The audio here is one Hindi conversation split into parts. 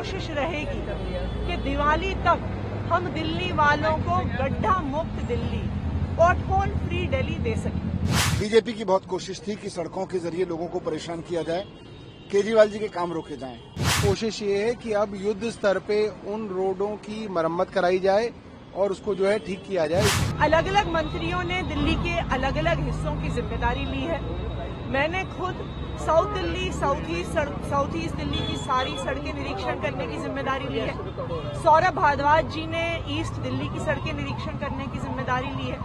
कोशिश रहेगी कि दिवाली तक हम दिल्ली वालों को गड्ढा मुक्त दिल्ली, पॉटहोल फ्री दिल्ली दे सकें। बीजेपी की बहुत कोशिश थी कि सड़कों के जरिए लोगों को परेशान किया जाए, केजरीवाल जी के काम रोके जाएं। कोशिश ये है कि अब युद्ध स्तर पे उन रोडों की मरम्मत कराई जाए और उसको जो है ठीक किया जाए। अलग अलग मंत्रियों ने दिल्ली के अलग अलग हिस्सों की जिम्मेदारी ली है। मैंने खुद south Delhi, south east Delhi की सारी सड़कें निरीक्षण करने की जिम्मेदारी ली है। सौरभ भारद्वाज जी ने ईस्ट दिल्ली की सड़कें निरीक्षण करने की जिम्मेदारी ली है।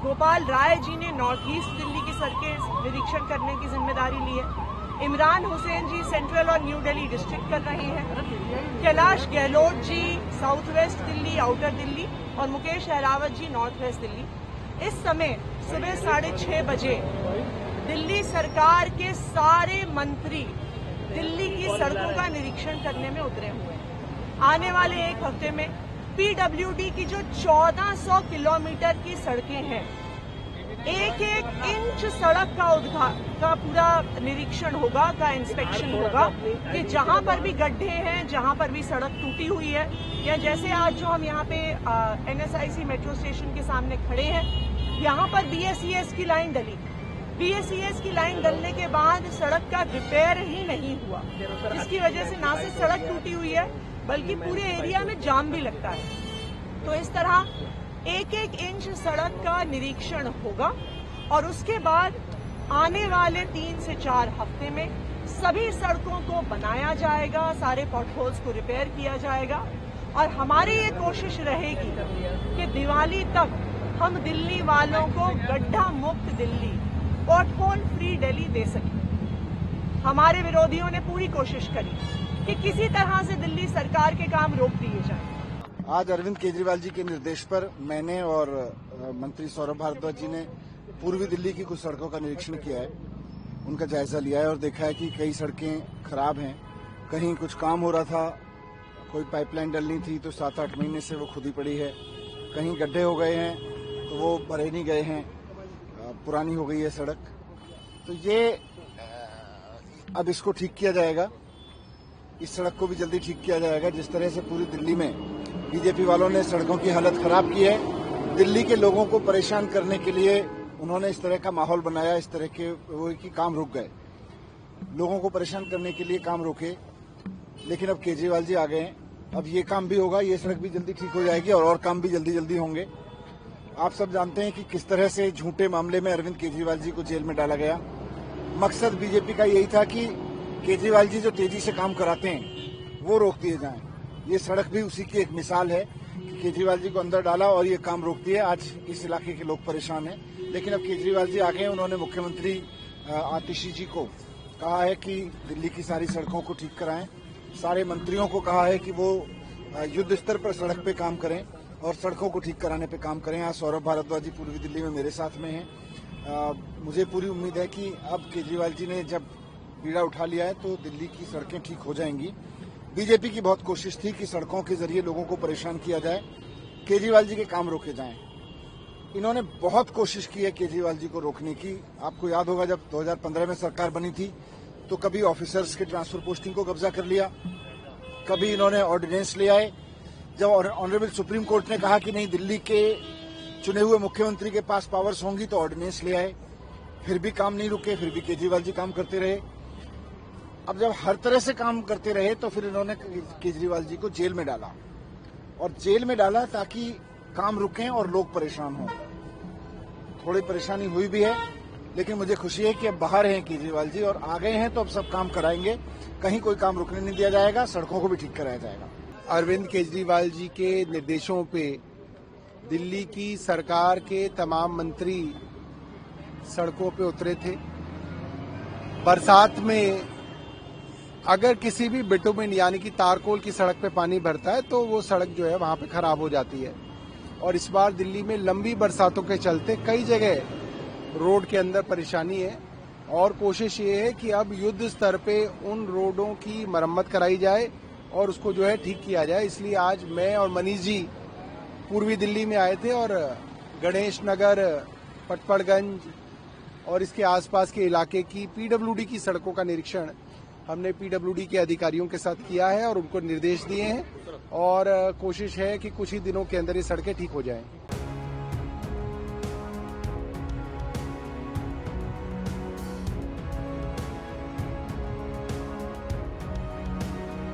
गोपाल राय जी ने नॉर्थ ईस्ट दिल्ली की सड़कें निरीक्षण करने की जिम्मेदारी ली है। इमरान हुसैन जी सेंट्रल और न्यू दिल्ली डिस्ट्रिक्ट कर रहे हैं। Kailash Gahlot ji south west Delhi, outer Delhi और मुकेश अहलावत जी नॉर्थ वेस्ट दिल्ली। इस समय सुबह 6:30 बजे दिल्ली सरकार के सारे मंत्री दिल्ली की सड़कों का निरीक्षण करने में उतरे हुए हैं। आने वाले एक हफ्ते में पीडब्ल्यूडी की जो 1400 किलोमीटर की सड़कें हैं, एक इंच सड़क का पूरा निरीक्षण होगा, का इंस्पेक्शन होगा कि जहां पर भी गड्ढे हैं, जहां पर भी सड़क टूटी हुई है, या जैसे आज जो हम यहाँ पे एनएसआईसी मेट्रो स्टेशन के सामने खड़े हैं, यहाँ पर बीएसईएस की लाइन डली। बीएसईएस की लाइन डलने के बाद सड़क का रिपेयर ही नहीं हुआ, जिसकी वजह से ना सिर्फ सड़क टूटी हुई है बल्कि पूरे एरिया में जाम भी लगता है। तो इस तरह एक इंच सड़क का निरीक्षण होगा और उसके बाद आने वाले 3 से 4 हफ्ते में सभी सड़कों को बनाया जाएगा, सारे पॉटहोल्स को रिपेयर किया जाएगा और हमारी ये कोशिश रहेगी कि दिवाली तक हम दिल्ली वालों को गड्ढा मुक्त दिल्ली, पॉटहोल फ्री दिल्ली दे सकें। हमारे विरोधियों ने पूरी कोशिश करी कि किसी तरह से दिल्ली सरकार के काम रोक दिए जाएं। आज अरविंद केजरीवाल जी के निर्देश पर मैंने और मंत्री सौरभ भारद्वाज जी ने पूर्वी दिल्ली की कुछ सड़कों का निरीक्षण किया है, उनका जायजा लिया है और देखा है कि कई सड़कें खराब हैं। कहीं कुछ काम हो रहा था, कोई पाइपलाइन डलनी थी तो 7-8 महीने से वो खुदी पड़ी है। कहीं गड्ढे हो गए हैं तो वो भरे नहीं गए हैं, पुरानी हो गई है सड़क। तो ये अब इसको ठीक किया जाएगा, इस सड़क को भी जल्दी ठीक किया जाएगा। जिस तरह से पूरी दिल्ली में बीजेपी वालों ने सड़कों की हालत खराब की है, दिल्ली के लोगों को परेशान करने के लिए उन्होंने इस तरह का माहौल बनाया, इस तरह के वो कि काम रुक गए। लोगों को परेशान करने के लिए काम रोके, लेकिन अब केजरीवाल जी आ गए हैं, अब ये काम भी होगा, ये सड़क भी जल्दी ठीक हो जाएगी और काम भी जल्दी जल्दी होंगे। आप सब जानते हैं कि किस तरह से झूठे मामले में अरविंद केजरीवाल जी को जेल में डाला गया। मकसद बीजेपी का यही था कि केजरीवाल जी जो तेजी से काम कराते हैं वो रोक दिए जाएं। ये सड़क भी उसी की एक मिसाल है कि केजरीवाल जी को अंदर डाला और ये काम रोक दिए। आज इस इलाके के लोग परेशान हैं, लेकिन अब केजरीवाल जी आ गए। उन्होंने मुख्यमंत्री आतिशी जी को कहा है कि दिल्ली की सारी सड़कों को ठीक कराएं। सारे मंत्रियों को कहा है कि वो युद्ध स्तर पर सड़क पे काम करें और सड़कों को ठीक कराने पे काम करें। आज सौरभ भारद्वाज जी पूर्वी दिल्ली में मेरे साथ में हैं। मुझे पूरी उम्मीद है कि अब केजरीवाल जी ने जब बीड़ा उठा लिया है तो दिल्ली की सड़कें ठीक हो जाएंगी। बीजेपी की बहुत कोशिश थी कि सड़कों के जरिए लोगों को परेशान किया जाए, केजरीवाल जी के काम रोके जाएं। इन्होंने बहुत कोशिश की है केजरीवाल जी को रोकने की। आपको याद होगा जब 2015 में सरकार बनी थी तो कभी ऑफिसर्स के ट्रांसफर पोस्टिंग को कब्जा कर लिया, कभी इन्होंने ऑर्डिनेंस ले आए। जब ऑनरेबल सुप्रीम कोर्ट ने कहा कि नहीं, दिल्ली के चुने हुए मुख्यमंत्री के पास पावर्स होंगी, तो ऑर्डिनेंस ले आए। फिर भी काम नहीं रुके, फिर भी केजरीवाल जी काम करते रहे। अब जब हर तरह से काम करते रहे तो फिर इन्होंने केजरीवाल जी को जेल में डाला, और जेल में डाला ताकि काम रुकें और लोग परेशान हों। थोड़ी परेशानी हुई भी है, लेकिन मुझे खुशी है कि अब बाहर हैं केजरीवाल जी और आ गए हैं, तो अब सब काम कराएंगे। कहीं कोई काम रुकने नहीं दिया जाएगा, सड़कों को भी ठीक कराया जाएगा। अरविंद केजरीवाल जी के निर्देशों पे दिल्ली की सरकार के तमाम मंत्री सड़कों पे उतरे थे। बरसात में अगर किसी भी बिटुमिन यानी कि तारकोल की सड़क पे पानी भरता है तो वो सड़क जो है वहां पे खराब हो जाती है। और इस बार दिल्ली में लंबी बरसातों के चलते कई जगह रोड के अंदर परेशानी है और कोशिश ये है कि अब युद्ध स्तर पे उन रोडों की मरम्मत कराई जाए और उसको जो है ठीक किया जाए। इसलिए आज मैं और मनीष जी पूर्वी दिल्ली में आए थे और गणेश नगर, पटपड़गंज और इसके आसपास के इलाके की पीडब्ल्यूडी की सड़कों का निरीक्षण हमने पीडब्ल्यूडी के अधिकारियों के साथ किया है और उनको निर्देश दिए हैं और कोशिश है कि कुछ ही दिनों के अंदर ये सड़कें ठीक हो जाएं।